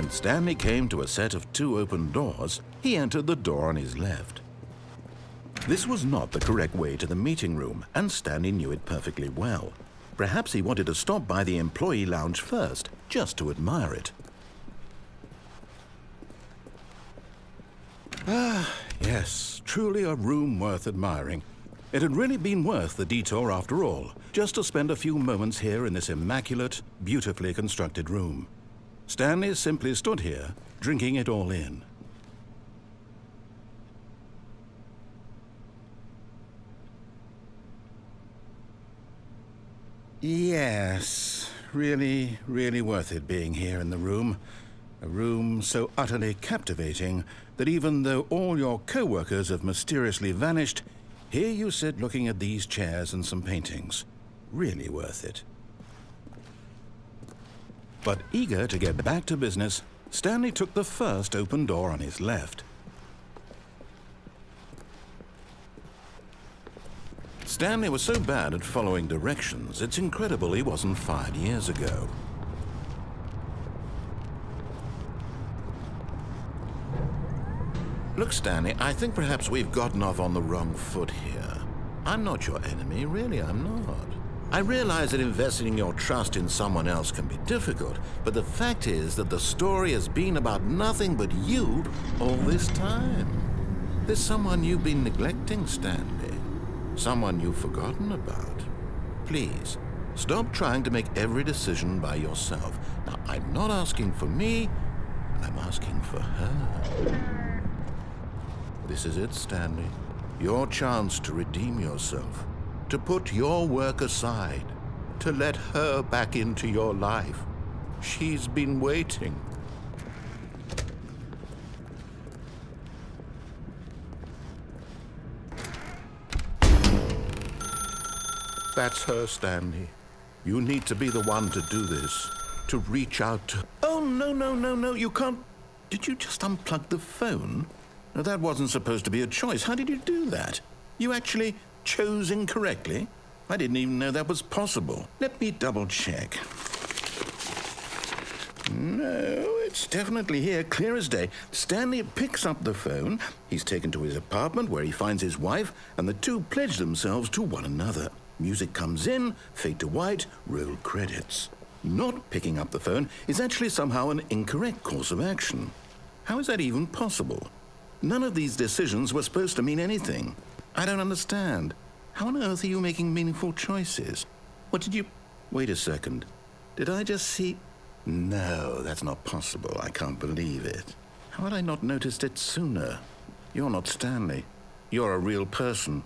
When Stanley came to a set of 2 open doors, he entered the door on his left. This was not the correct way to the meeting room, and Stanley knew it perfectly well. Perhaps he wanted to stop by the employee lounge first, just to admire it. Ah, yes, truly a room worth admiring. It had really been worth the detour after all, just to spend a few moments here in this immaculate, beautifully constructed room. Stanley simply stood here, drinking it all in. Yes, really, really worth it being here in the room. A room so utterly captivating that even though all your co-workers have mysteriously vanished, here you sit looking at these chairs and some paintings. Really worth it. But eager to get back to business, Stanley took the first open door on his left. Stanley was so bad at following directions, it's incredible he wasn't fired years ago. Look, Stanley, I think perhaps we've gotten off on the wrong foot here. I'm not your enemy, really, I'm not. I realize that investing your trust in someone else can be difficult, but the fact is that the story has been about nothing but you all this time. There's someone you've been neglecting, Stanley. Someone you've forgotten about. Please, stop trying to make every decision by yourself. Now, I'm not asking for me, I'm asking for her. This is it, Stanley. Your chance to redeem yourself, to put your work aside, to let her back into your life. She's been waiting. That's her, Stanley. You need to be the one to do this, to reach out to... Oh, no, you can't... Did you just unplug the phone? No, that wasn't supposed to be a choice. How did you do that? You actually chose incorrectly? I didn't even know that was possible. Let me double check. No, it's definitely here, clear as day. Stanley picks up the phone. He's taken to his apartment where he finds his wife, and the two pledge themselves to one another. Music comes in, fade to white, roll credits. Not picking up the phone is actually somehow an incorrect course of action. How is that even possible? None of these decisions were supposed to mean anything. I don't understand. How on earth are you making meaningful choices? What did you... Wait a second. Did I just see... No, that's not possible. I can't believe it. How had I not noticed it sooner? You're not Stanley. You're a real person.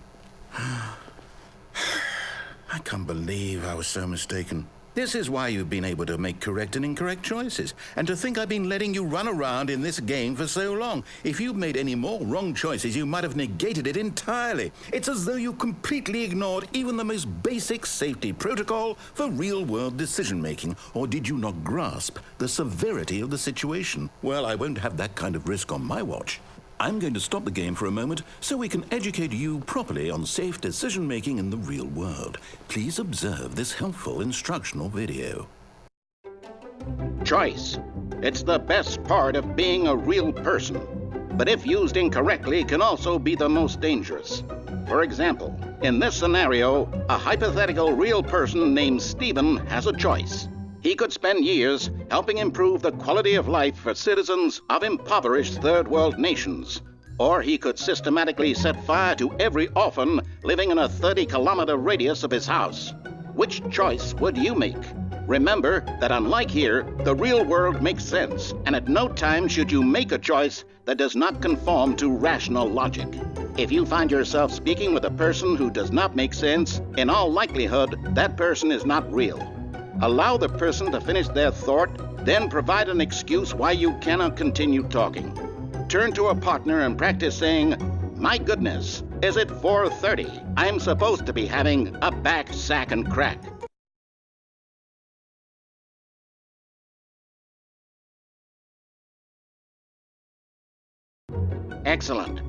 I can't believe I was so mistaken. This is why you've been able to make correct and incorrect choices. And to think I've been letting you run around in this game for so long. If you'd made any more wrong choices, you might have negated it entirely. It's as though you completely ignored even the most basic safety protocol for real-world decision-making. Or did you not grasp the severity of the situation? Well, I won't have that kind of risk on my watch. I'm going to stop the game for a moment so we can educate you properly on safe decision-making in the real world. Please observe this helpful instructional video. Choice. It's the best part of being a real person, but if used incorrectly can also be the most dangerous. For example, in this scenario, a hypothetical real person named Stephen has a choice. He could spend years helping improve the quality of life for citizens of impoverished third world nations. Or he could systematically set fire to every orphan living in a 30-kilometer radius of his house. Which choice would you make? Remember that unlike here, the real world makes sense, and at no time should you make a choice that does not conform to rational logic. If you find yourself speaking with a person who does not make sense, in all likelihood, that person is not real. Allow the person to finish their thought, then provide an excuse why you cannot continue talking. Turn to a partner and practice saying, "My goodness, is it 4:30? I'm supposed to be having a back, sack, and crack." Excellent.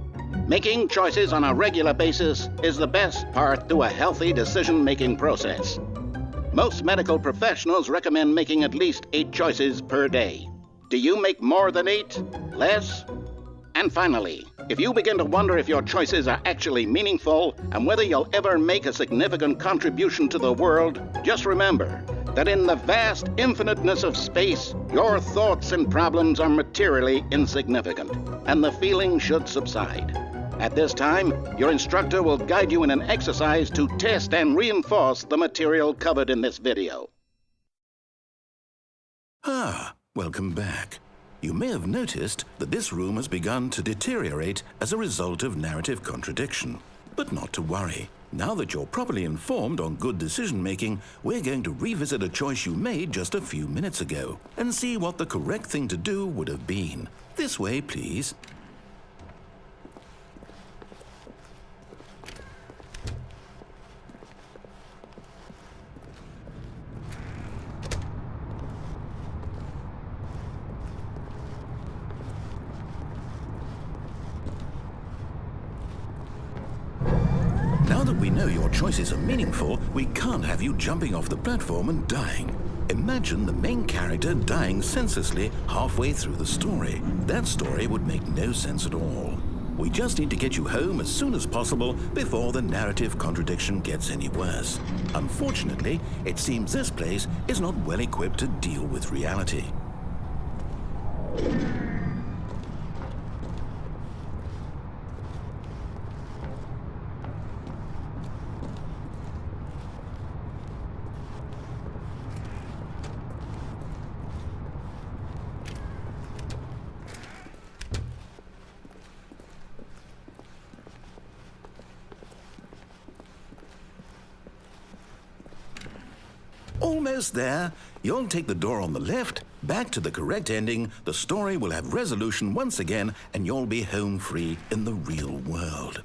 Making choices on a regular basis is the best part to a healthy decision-making process. Most medical professionals recommend making at least 8 choices per day. Do you make more than 8? Less? And finally, if you begin to wonder if your choices are actually meaningful and whether you'll ever make a significant contribution to the world, just remember that in the vast infiniteness of space, your thoughts and problems are materially insignificant, and the feeling should subside. At this time, your instructor will guide you in an exercise to test and reinforce the material covered in this video. Welcome back. You may have noticed that this room has begun to deteriorate as a result of narrative contradiction. But not to worry. Now that you're properly informed on good decision-making, we're going to revisit a choice you made just a few minutes ago and see what the correct thing to do would have been. This way, please. Now that we know your choices are meaningful, we can't have you jumping off the platform and dying. Imagine the main character dying senselessly halfway through the story. That story would make no sense at all. We just need to get you home as soon as possible before the narrative contradiction gets any worse. Unfortunately, it seems this place is not well equipped to deal with reality. Almost there. You'll take the door on the left, back to the correct ending, the story will have resolution once again, and you'll be home free in the real world.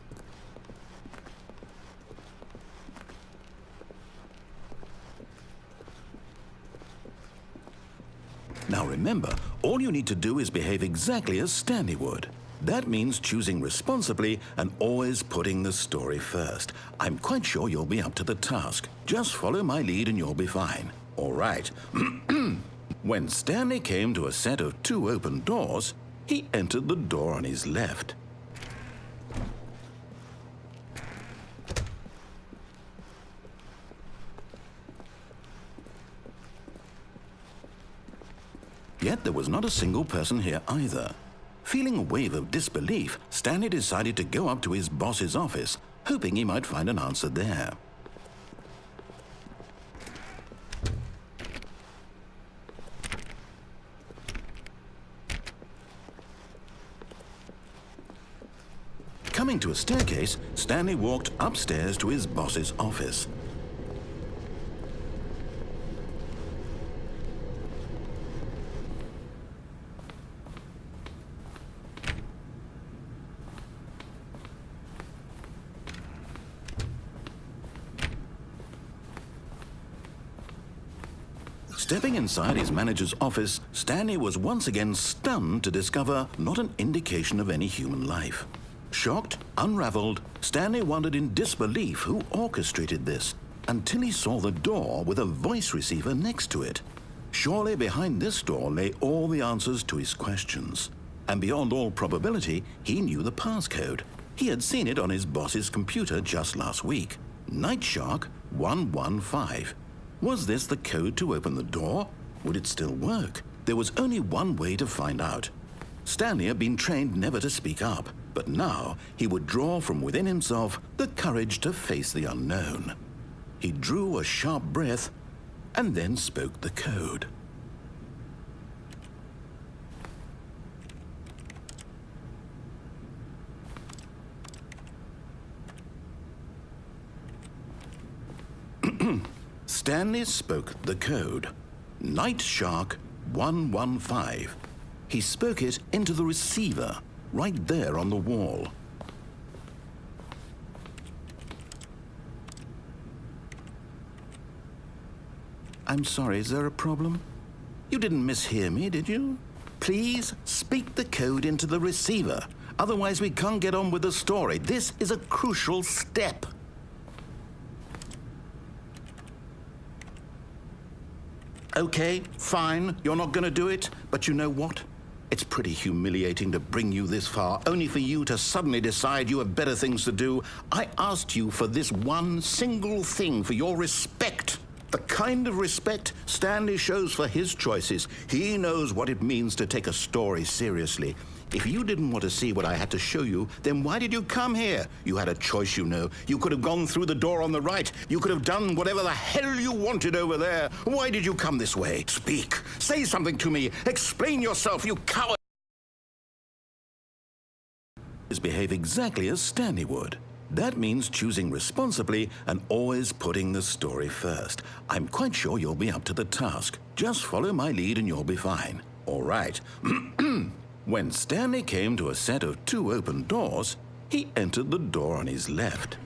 Now remember, all you need to do is behave exactly as Stanley would. That means choosing responsibly and always putting the story first. I'm quite sure you'll be up to the task. Just follow my lead and you'll be fine. All right. When Stanley came to a set of 2 open doors, he entered the door on his left. Yet there was not a single person here either. Feeling a wave of disbelief, Stanley decided to go up to his boss's office, hoping he might find an answer there. Coming to a staircase, Stanley walked upstairs to his boss's office. Stepping inside his manager's office, Stanley was once again stunned to discover not an indication of any human life. Shocked, unraveled, Stanley wondered in disbelief who orchestrated this, until he saw the door with a voice receiver next to it. Surely behind this door lay all the answers to his questions. And beyond all probability, he knew the passcode. He had seen it on his boss's computer just last week. Night Shark 115. Was this the code to open the door? Would it still work? There was only one way to find out. Stanley had been trained never to speak up, but now he would draw from within himself the courage to face the unknown. He drew a sharp breath and then spoke the code. Stanley spoke the code. Night Shark 115. He spoke it into the receiver, right there on the wall. I'm sorry, is there a problem? You didn't mishear me, did you? Please speak the code into the receiver. Otherwise, we can't get on with the story. This is a crucial step. Okay, fine, you're not going to do it, but you know what? It's pretty humiliating to bring you this far, only for you to suddenly decide you have better things to do. I asked you for this one single thing, for your respect. The kind of respect Stanley shows for his choices. He knows what it means to take a story seriously. If you didn't want to see what I had to show you, then why did you come here? You had a choice, you know. You could have gone through the door on the right. You could have done whatever the hell you wanted over there. Why did you come this way? Speak. Say something to me. Explain yourself, you coward. Behave exactly as Stanley would. That means choosing responsibly and always putting the story first. I'm quite sure you'll be up to the task. Just follow my lead and you'll be fine. All right. When Stanley came to a set of 2 open doors, he entered the door on his left.